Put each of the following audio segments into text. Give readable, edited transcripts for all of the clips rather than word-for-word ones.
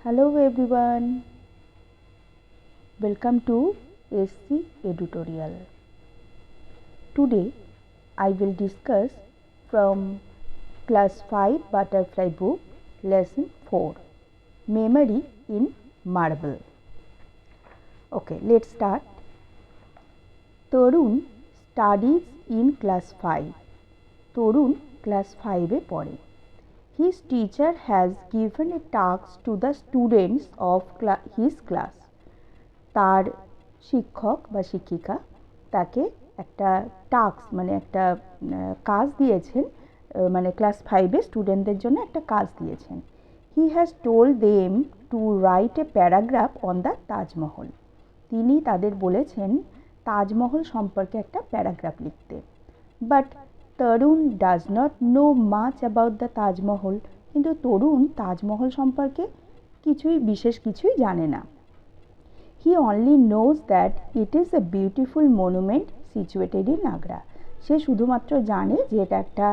Hello everyone, welcome to SC Edutorial. Today I will discuss from class 5 butterfly book lesson 4 memory in marble. Okay, let's start. Tarun studies in class 5. Tarun class 5 এ পড়ে। His teacher has given a task to the students of his class. তার শিক্ষক বা শিক্ষিকা তাকে একটা task মানে একটা কাজ দিয়েছেন, মানে ক্লাস 5-এর স্টুডেন্টদের জন্য একটা কাজ দিয়েছেন। He has told them to right a paragraph on the Taj Mahal. তিনি তাদের বলেছেন তাজমহল সম্পর্কে একটা প্যারাগ্রাফ লিখতে। But Tarun does not know much about the Taj Mahal. কিন্তু তরুণ তাজমহল সম্পর্কে বিশেষ কিছুই জানে না। He only knows that it is a beautiful monument situated in Agra. সে শুধুমাত্র জানে যে এটা একটা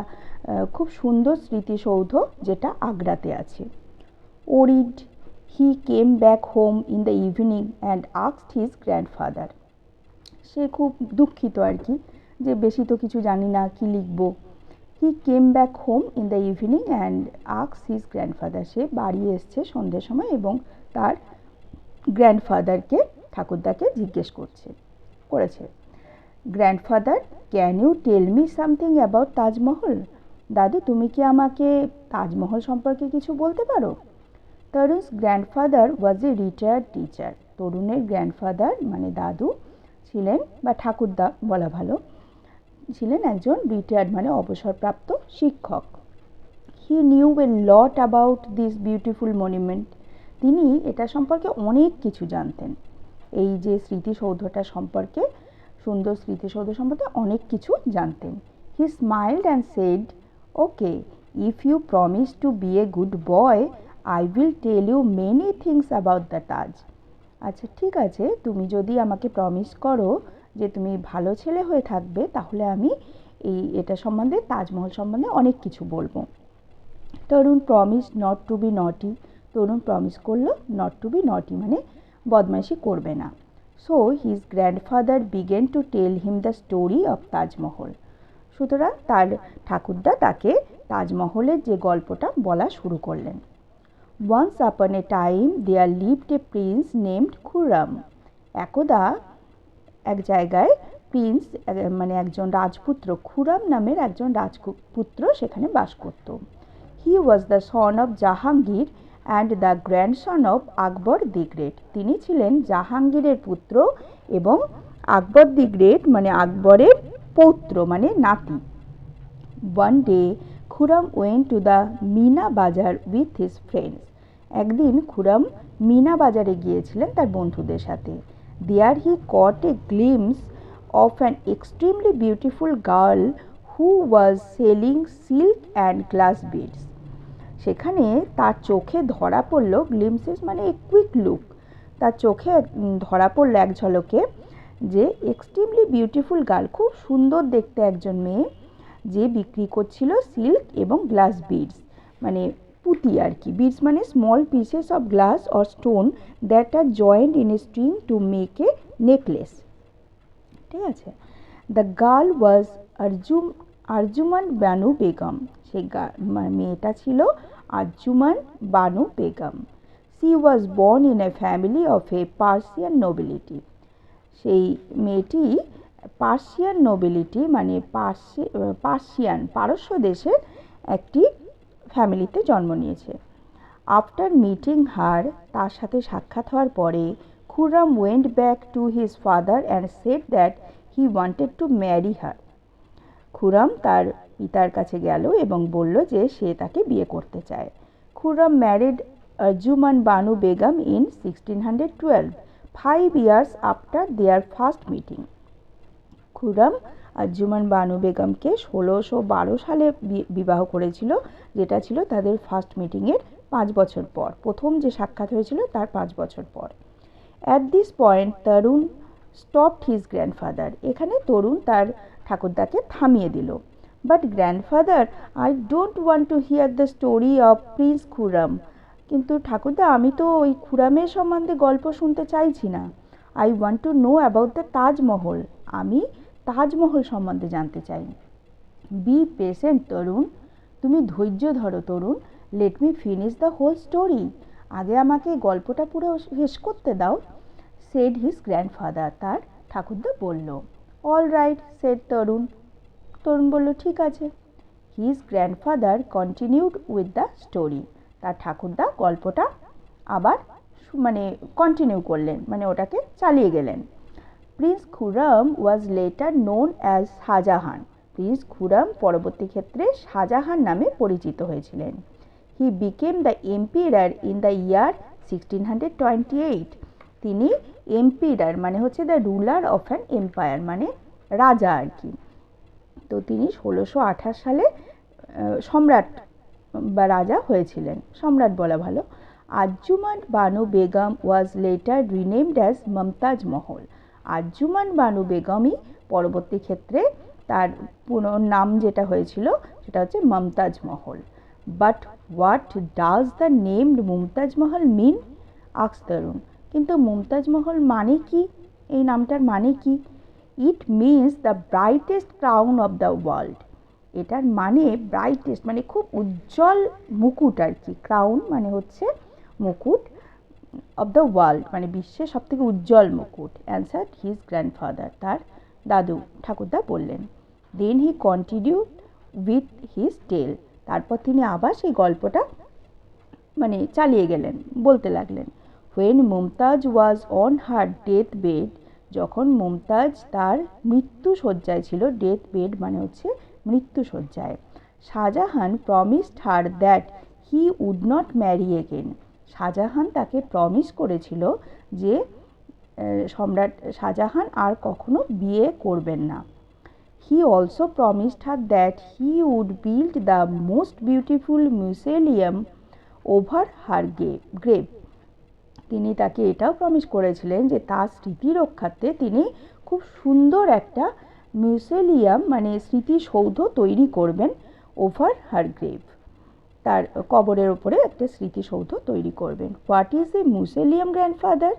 খুব সুন্দর স্মৃতিসৌধ যেটা আগ্রাতে আছে। Worried, he came back home in the evening and asked his grandfather. সে খুব দুঃখিত আর কি, যে বেশি তো কিছু জানি না, কি লিখব। He came back home in the evening and asked his grandfather. সে বাড়ি এসছে সন্ধ্যের সময় এবং তার গ্র্যান্ডফাদারকে ঠাকুরদাকে জিজ্ঞেস করেছে। Grandfather, can you tell me something about Taj Mahal? দাদু, তুমি কি আমাকে তাজমহল সম্পর্কে কিছু বলতে পারো? Tarun's grandfather was a retired teacher. তরুণের গ্র্যান্ডফাদার মানে দাদু ছিলেন, বা ঠাকুরদা বলা ভালো, ছিলেন একজন রিটায়ার্ড মানে অবসরপ্রাপ্ত শিক্ষক। He knew A lot about this beautiful monument. তিনি এটা সম্পর্কে অনেক কিছু জানতেন। এই যে স্মৃতিসৌধটা সম্পর্কে, সুন্দর স্মৃতিসৌধ সম্পর্কে অনেক কিছু জানতেন। He smiled and said, okay, if you promise to be a good boy I will tell you many things about the Taj. আচ্ছা ঠিক আছে, তুমি যদি আমাকে প্রমিস করো যে তুমি ভালো ছেলে হয়ে থাকবে, তাহলে আমি এটা সম্বন্ধে, তাজমহল সম্বন্ধে অনেক কিছু বলবো। Tarun promise not to be naughty. Tarun promise করলো নট টু বি নটি মানে বদমাইশি করবে না। So his grandfather began to tell him the story of Taj Mahal. সুতরাং তার ঠাকুরদা তাকে তাজমহলের যে গল্পটা বলা শুরু করলেন। Once upon a time there lived a prince named Khurram. একদা এক জায়গায় প্রিন্স মানে একজন রাজপুত্র, খুররাম নামের একজন রাজপুত্র সেখানে বাস করত। He was the son of Jahangir and the grandson of Akbar the great. তিনি ছিলেন জাহাঙ্গীরের পুত্র এবং আকবর দি গ্রেট মানে আকবরের পৌত্র মানে নাতি। One day Khurram went to the Meena Bazaar with his friends. একদিন খুররাম মিনা বাজারে গিয়েছিলেন তার বন্ধুদের সাথে। There he caught a glimpse of an extremely beautiful girl who was selling silk and glass beads. সেখানে তার চোখে ধরা পড়ল, গ্লিমসেস মানে এ কুইক লুক, তার চোখে ধরা পড়ল এক ঝলকে যে এক্সট্রিমলি বিউটিফুল গার্ল, খুব সুন্দর দেখতে একজন মেয়ে, যে বিক্রি করছিল সিল্ক এবং গ্লাস বিডস মানে পুঁতি আর কি। বিডস মানে small pieces of glass or stone that are joint in a string to make a necklace. ঠিক আছে। The girl was Arjuman Banu Begum. সেই মেয়েটা ছিল Arjuman Banu Begum. She was born in a family of a Persian nobility. সেই মেয়েটি পার্সিয়ান নোবিলিটি মানে পারস্য দেশের একটি ফ্যামিলিতে জন্ম নিয়েছে। আফটার মিটিং হার, তার সাথে সাক্ষাৎ হওয়ার পরে, Khurram went back to his father and said that he wanted to marry her. Khurram তার পিতার কাছে গেল এবং বলল যে সে তাকে বিয়ে করতে চায়। Khurram married Arjuman Banu Begum in 1612, 5 years after their first meeting. Khurram Arjuman Banu বেগমকে 1612 সালে বিবাহ করেছিল, যেটা ছিল তাদের ফার্স্ট মিটিংয়ের 5 বছর পর, প্রথম যে সাক্ষাৎ হয়েছিল তার 5 বছর পর। At this point Tarun stopped his grandfather. এখানে তরুণ তার ঠাকুরদাকে থামিয়ে দিল। But grandfather, I don't want to here the story of Prince Khurram. কিন্তু ঠাকুরদা, আমি তো ওই খুড়ামের সম্বন্ধে গল্প শুনতে চাইছি না। I want to know about the Taj Mahal. আমি তাজমহল সম্বন্ধে জানতে চাই। বি পেশেন্ট তরুণ, তুমি ধৈর্য ধরো তরুণ। Let me finish the whole story. আগে আমাকে গল্পটা পুরো শেষ করতে দাও। সেড হিজ গ্র্যান্ডফাদার, তার ঠাকুরদা বলল। All right said Tarun. Tarun বলল, ঠিক আছে। His grandfather continued with the story. তার ঠাকুরদা গল্পটা আবার কন্টিনিউ করলেন, ওটাকে চালিয়ে গেলেন। Prince Khurram was later known as Shahjahan. Prince Khurram পরবর্তী ক্ষেত্রে শাহজাহান নামে পরিচিত হয়েছিলেন। He became the emperor in the year 1628। তিনি এম্পিরার হচ্ছে the ruler of an empire, রাজা আর কি। তো তিনি 1628 সালে সম্রাট বা রাজা হয়েছিলেন, সম্রাট বলা ভালো। Arjuman Banu Begum was later renamed as Mumtaz Mahal. Arjuman Banu বেগমই পরবর্তী ক্ষেত্রে তার পুনর্নাম যেটা হয়েছিল সেটা হচ্ছে Mumtaz Mahal. But what does the named Mumtaz Mahal mean, asked তরুণ। কিন্তু মুমতাজ মহল মানে কি? এই নামটার মানে কি? It means the brightest crown of the world. এটার ব্রাইটেস্ট খুব উজ্জ্বল মুকুট আর কি। ক্রাউন হচ্ছে মুকুট, অফ দ্য ওয়ার্ল্ড বিশ্বের সব থেকে উজ্জ্বল মুকুট। অ্যান্সার হিজ গ্র্যান্ডফাদার, তার দাদু ঠাকুরদা বললেন। Then he continued with his tale. তারপর তিনি আবার সেই গল্পটা চালিয়ে গেলেন, বলতে লাগলেন। When Mumtaz was on her death bed, যখন মুমতাজ তার মৃত্যুশয্যায় ছিল, ডেথ বেড হচ্ছে মৃত্যুশয্যায়, Shahjahan promised her that he would not marry again. Shahjahan তাকে প্রমিস করেছিল যে সম্রাট শাহজাহান আর কখনো বিয়ে করবেন না। He also promised her that he would build the most beautiful museum over her grave. তিনি তাকে এটাও প্রমিস করেছিলেন যে তার স্মৃতি রক্ষার্থে তিনি খুব সুন্দর একটা মিউজিয়াম স্মৃতিসৌধ তৈরি করবেন, ওভার হার গ্রেভ, তার কবরের ওপরে একটা স্মৃতিসৌধ তৈরি করবেন। What is a museum grandfather?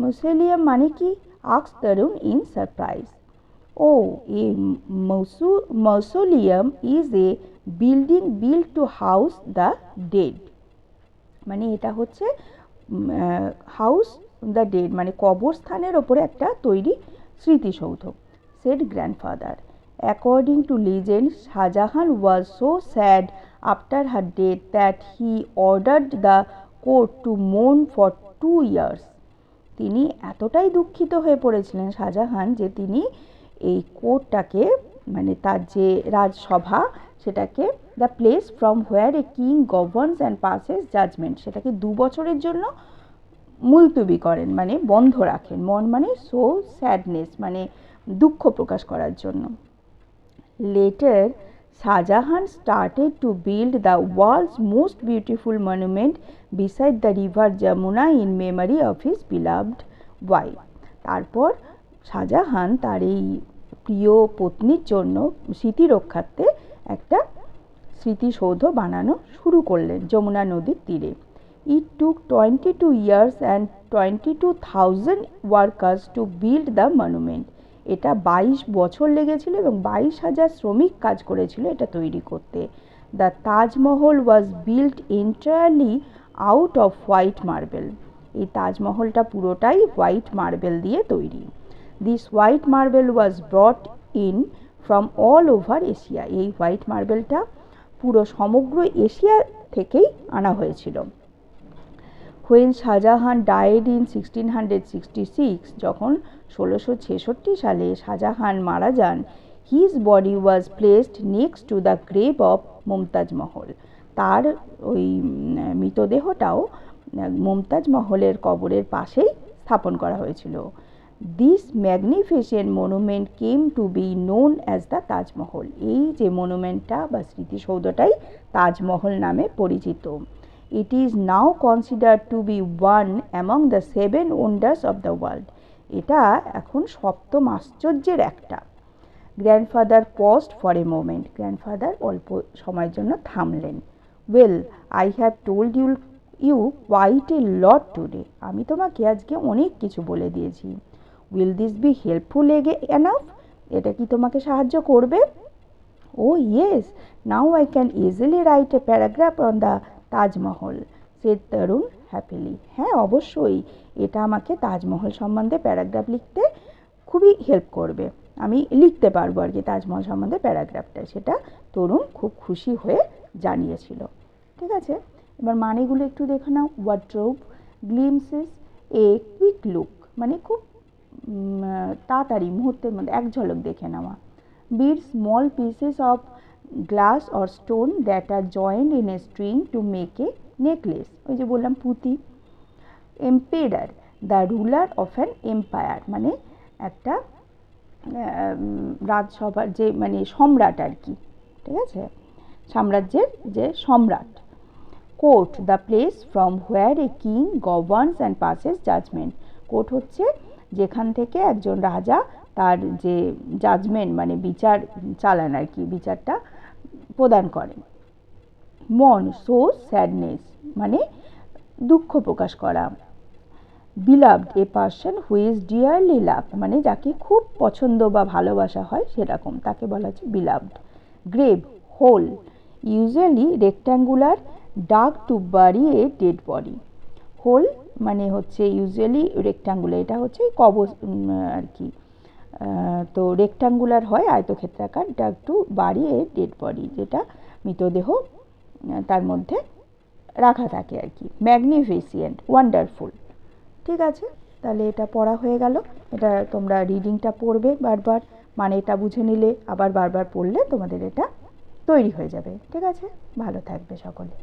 Museum কি? Asked Tarun in surprise. Oh, a মausoleum is a building built to house the dead. এটা হচ্ছে হাউস দ্য ডেড, কবরস্থানের ওপরে একটা তৈরি স্মৃতিসৌধ। Said grandfather. According to legend, Shah Jahan was so sad after her death that he ordered the court to mourn for 2 years। তিনি এতটাই দুঃখিত হয়ে পড়েছিলেন শাহজাহান যে তিনি এই কোর্টটাকে তার যে রাজসভা সেটাকে, the place from where a king governs and passes judgement, সেটাকে 2 বছরের জন্য মুলতবি করেন, বন্ধ রাখেন। মন সো স্যাডনেস, দুঃখ প্রকাশ করার জন্য। Later Shah Jahan started to build the world's most beautiful monument beside the river Yamuna in memory of his beloved wife. তারপর শাহজাহান তার এই প্রিয় পত্নীর জন্য স্মৃতি রক্ষার্থে একটা স্মৃতিসৌধ বানানো শুরু করলেন যমুনা নদীর তীরে। It took 22 years and 22,000 workers to build the monument. এটা 22 বছর লেগেছিল এবং 22,000 শ্রমিক কাজ করেছিল এটা তৈরি করতে। The Taj Mahal was built entirely out of white marble. এই তাজমহলটা পুরোটাই হোয়াইট মার্বেল দিয়ে তৈরি। This white marble was brought in from all over Asia. এই হোয়াইট মার্বেলটা পুরো সমগ্র এশিয়া থেকেই আনা হয়েছিল। When Shahjahan died in 1666, যখন 1666 সালে শাহজাহান মারা যান, his body was placed next to the grave of Mumtaz মহল। তার ওই মৃতদেহটাও মুমতাজ মহলের কবরের পাশেই স্থাপন করা হয়েছিল। This magnificent monument came to be known as the Taj Mahal. এই যে মনুমেন্টটা বা স্মৃতিসৌধটাই তাজমহল নামে পরিচিত। It is now considered to be one among the 7 wonders of the world. এটা এখন 7ম আশ্চর্যের একটা। Grandfather paused for a moment. Grandfather অল্প সময়ের জন্য থামলেন। Well I have told you quite a lot today, আমি তোমাকে আজকে অনেক কিছু বলে দিয়েছি। Will this be helpful enough, এটা কি তোমাকে সাহায্য করবে? Oh yes, now I can easily write a paragraph on the Taj Mahal, said Tarun happily. হ্যাঁ অবশ্যই, এটা আমাকে তাজমহল সম্বন্ধে প্যারাগ্রাফ লিখতে খুবই হেল্প করবে, আমি লিখতে পারবো আর কি তাজমহল সম্বন্ধে প্যারাগ্রাফটা, সেটা তরুণ খুব খুশি হয়ে জানিয়েছিল। ঠিক আছে, এবার মানেগুলো একটু দেখে নাও। Wardrobe, glimpses, a quick look, মানে খুব তাড়াতাড়ি মুহূর্তের মধ্যে এক ঝলক দেখে নেওয়া। Bead, small pieces of glass or stone that are joint in a string to make a necklace, ওই যে বললাম পুঁতি। Emperor, the ruler of an empire, মানে একটা রাজসভার যে মানে সম্রাট আর কি, ঠিক আছে, সাম্রাজ্যের যে সম্রাট। Court, the place from where a king governs and passes judgement, court হচ্ছে যেখান থেকে একজন রাজা তার যে জাজমেন্ট মানে বিচার চালান আর কি, বিচারটা প্রদান করেন। মন, শোজ স্যাডনেস, মানে দুঃখ প্রকাশ করা। Beloved, a person who is dearly love, মানে যাকে খুব পছন্দ বা ভালোবাসা হয় সেরকম, তাকে বলা হচ্ছে beloved. Grave, hole, usually rectangular dug to bury a dead body. Hole মানে হচ্ছে ইউজুয়ালি রেক্ট্যাঙ্গুলার, এটা হচ্ছে কবর আর কি, তো রেক্ট্যাঙ্গুলার হয় আয়তক্ষেত্রাকার, dug to bury a dead body, যেটা মৃতদেহ তার মধ্যে রাখা থাকে আর কি। Magnificent, wonderful. ঠিক আছে, তাহলে এটা পড়া হয়ে গেল। এটা তোমরা রিডিংটা পড়বে বারবার, মানে এটা বুঝে নিলে আবার বারবার পড়লে তোমাদের এটা তৈরি হয়ে যাবে। ঠিক আছে, ভালো থাকবে সকলে।